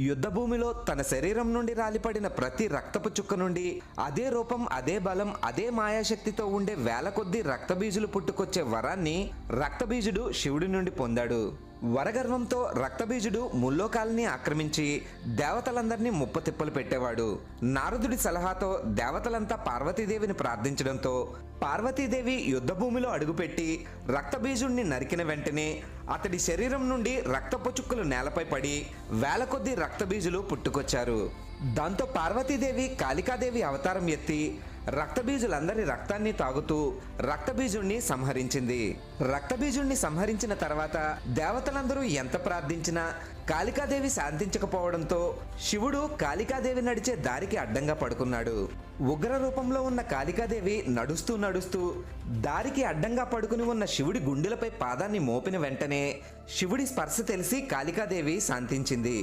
యుద్ధభూమిలో తన శరీరం నుండి రాలిపడిన ప్రతి రక్తపు చుక్క నుండి అదే రూపం, అదే బలం, అదే మాయాశక్తితో ఉండే వేల కొద్దీ రక్తబీజులు పుట్టుకొచ్చే వరాన్ని రక్తబీజుడు శివుడి నుండి పొందాడు. వరగర్వంతో రక్తబీజుడు ముల్లోకాల్ని ఆక్రమించి దేవతలందరినీ ముప్పతిప్పలు పెట్టేవాడు. నారదుడి సలహాతో దేవతలంతా పార్వతీదేవిని ప్రార్థించడంతో పార్వతీదేవి యుద్ధభూమిలో అడుగుపెట్టి రక్తబీజుడిని నరికిన వెంటనే అతడి శరీరం నుండి రక్తపు చుక్కలు నేలపై పడి వేల కొద్దీ రక్తబీజులు పుట్టుకొచ్చారు. దాంతో పార్వతీదేవి కాళికాదేవి అవతారం ఎత్తి రక్తబీజులందరి రక్తాన్ని తాగుతూ రక్తబీజుణ్ణి సంహరించింది. రక్తబీజుణ్ణి సంహరించిన తర్వాత దేవతలందరూ ఎంత ప్రార్థించినా కాళికాదేవి శాంతించకపోవడంతో శివుడు కాళికాదేవి నడిచే దారికి అడ్డంగా పడుకున్నాడు. ఉగ్ర రూపంలో ఉన్న కాళికాదేవి నడుస్తూ నడుస్తూ దారికి అడ్డంగా పడుకుని ఉన్న శివుడి గుండెలపై పాదాన్ని మోపిన వెంటనే శివుడి స్పర్శ తెలిసి కాళికాదేవి శాంతించింది.